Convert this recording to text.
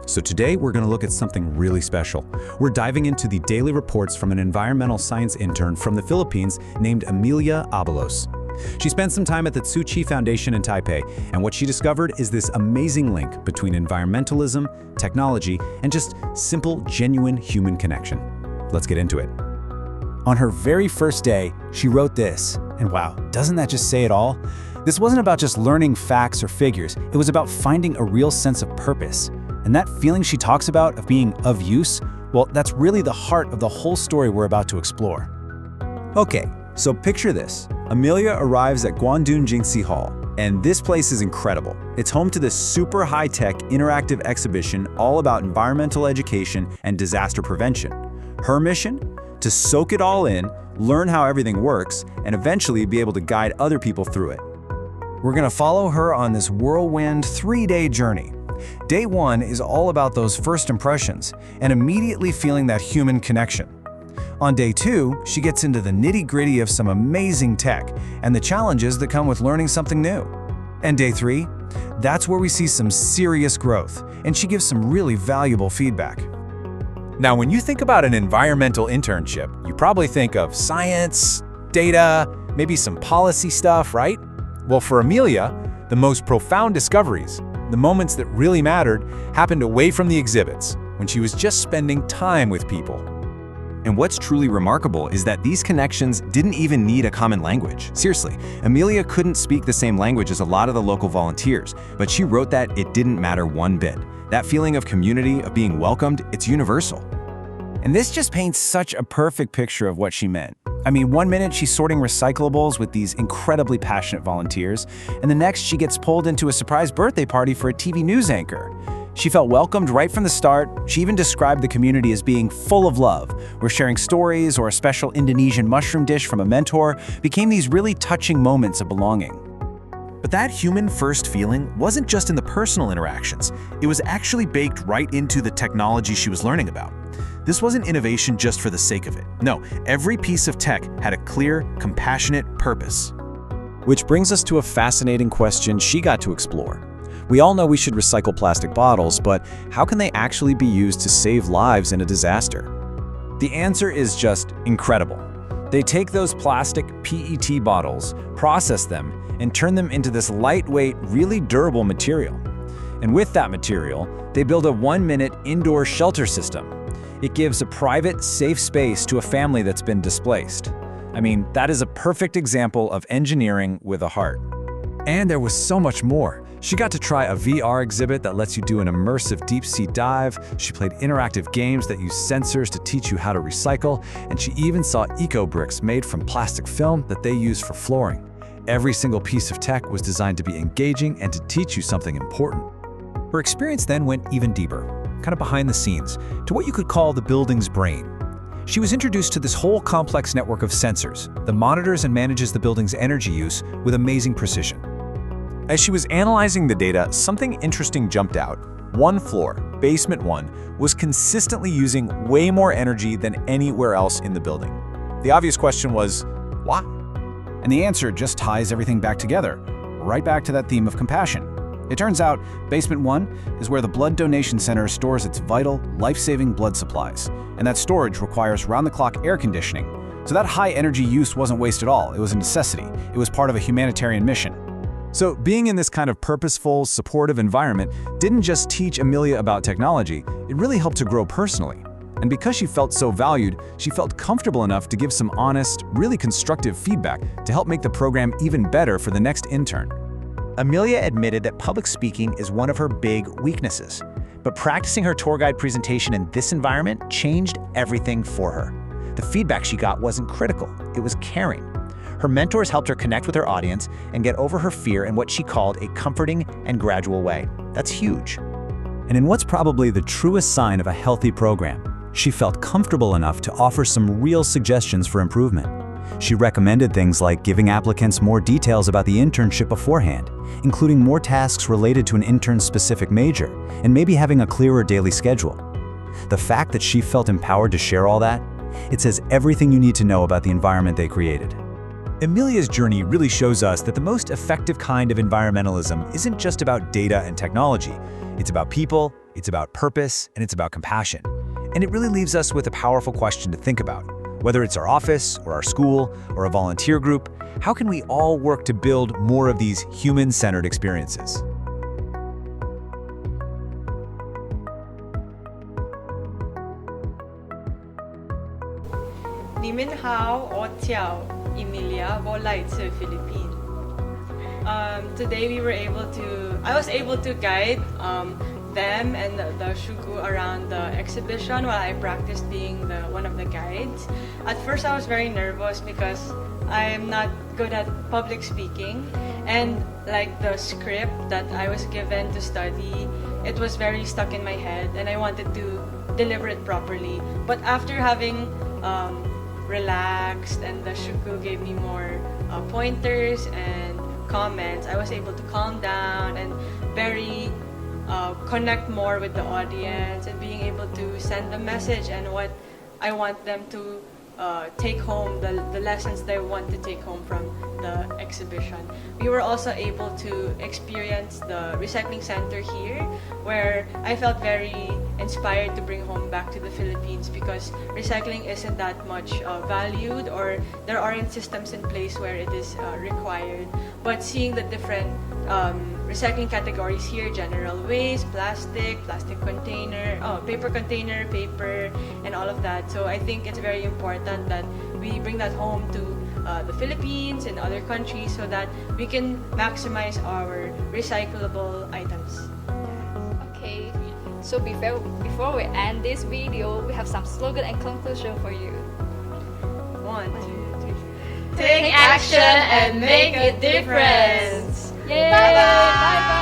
So today we're going to look at something really special. We're diving into the daily reports from an environmental science intern from the Philippines named Amelia Abalos. She spent some time at the Tzu Foundation in Taipei, and what she discovered is this amazing link between environmentalism, technology, and just simple, genuine human connection. Let's get into it. On her very first day, she wrote this, and wow, doesn't that just say it all? This wasn't about just learning facts or figures, it was about finding a real sense of purpose. And that feeling she talks about of being of use, well, that's really the heart of the whole story we're about to explore. Okay, so picture this. Amelia arrives at Guandu Jing Hall, and this place is incredible. It's home to this super high-tech interactive exhibition all about environmental education and disaster prevention. Her mission? To soak it all in, learn how everything works, and eventually be able to guide other people through it. We're going to follow her on this whirlwind 3-day journey. Day 1 is all about those first impressions and immediately feeling that human connection. On day 2, she gets into the nitty-gritty of some amazing tech and the challenges that come with learning something new. And day 3, that's where we see some serious growth, and she gives some really valuable feedback. Now, when you think about an environmental internship, you probably think of science, data, maybe some policy stuff, right? Well, for Amelia, the most profound discoveries, the moments that really mattered, happened away from the exhibits, when she was just spending time with people. And what's truly remarkable is that these connections didn't even need a common language. Seriously, Amelia couldn't speak the same language as a lot of the local volunteers, but she wrote that it didn't matter one bit. That feeling of community, of being welcomed, it's universal. And this just paints such a perfect picture of what she meant. I mean, one minute she's sorting recyclables with these incredibly passionate volunteers, and the next she gets pulled into a surprise birthday party for a TV news anchor. She felt welcomed right from the start. She even described the community as being full of love, where sharing stories or a special Indonesian mushroom dish from a mentor became these really touching moments of belonging. But that human first feeling wasn't just in the personal interactions. It was actually baked right into the technology she was learning about. This wasn't innovation just for the sake of it. No, every piece of tech had a clear, compassionate purpose. Which brings us to a fascinating question she got to explore. We all know we should recycle plastic bottles, but how can they actually be used to save lives in a disaster? The answer is just incredible. They take those plastic PET bottles, process them, and turn them into this lightweight, really durable material. And with that material, they build a 1-minute indoor shelter system. It gives a private, safe space to a family that's been displaced. I mean, that is a perfect example of engineering with a heart. And there was so much more. She got to try a VR exhibit that lets you do an immersive deep-sea dive. She played interactive games that use sensors to teach you how to recycle. And she even saw eco-bricks made from plastic film that they use for flooring. Every single piece of tech was designed to be engaging and to teach you something important. Her experience then went even deeper, kind of behind the scenes, to what you could call the building's brain. She was introduced to this whole complex network of sensors that monitors and manages the building's energy use with amazing precision. As she was analyzing the data, something interesting jumped out. One floor, basement 1, was consistently using way more energy than anywhere else in the building. The obvious question was, why? And the answer just ties everything back together, right back to that theme of compassion. It turns out, basement 1 is where the blood donation center stores its vital, life-saving blood supplies, and that storage requires round-the-clock air conditioning. So that high-energy use wasn't waste at all. It was a necessity. It was part of a humanitarian mission. So being in this kind of purposeful, supportive environment didn't just teach Amelia about technology, it really helped her grow personally. And because she felt so valued, she felt comfortable enough to give some honest, really constructive feedback to help make the program even better for the next intern. Amelia admitted that public speaking is one of her big weaknesses, but practicing her tour guide presentation in this environment changed everything for her. The feedback she got wasn't critical, it was caring. Her mentors helped her connect with her audience and get over her fear in what she called a comforting and gradual way. That's huge. And in what's probably the truest sign of a healthy program, she felt comfortable enough to offer some real suggestions for improvement. She recommended things like giving applicants more details about the internship beforehand, including more tasks related to an intern's specific major, and maybe having a clearer daily schedule. The fact that she felt empowered to share all that, it says everything you need to know about the environment they created. Amelia's journey really shows us that the most effective kind of environmentalism isn't just about data and technology. It's about people, It's about purpose, and it's about compassion. And it really leaves us with a powerful question to think about. Whether it's our office, or our school, or a volunteer group, how can we all work to build more of these human-centered experiences? 你们好，我叫 Emilia，我来自 Philippines. Today I was able to guide them and the shugu around the exhibition while I practiced being one of the guides. At first I was very nervous because I'm not good at public speaking, and like the script that I was given to study, it was very stuck in my head and I wanted to deliver it properly. But after having relaxed and the shugu gave me more pointers and comments, I was able to calm down and connect more with the audience and being able to send the message and what I want them to take home, the lessons they want to take home from the exhibition. We were also able to experience the recycling center here, where I felt very inspired to bring home back to the Philippines because recycling isn't that much valued, or there aren't systems in place where it is required. But seeing the different recycling categories here, general waste, plastic container, paper container, paper, and all of that. So I think it's very important that we bring that home to the Philippines and other countries so that we can maximize our recyclable items. Okay, so before we end this video, we have some slogan and conclusion for you. 1, 2, 3. Take action and make a difference. Yay! Bye-bye!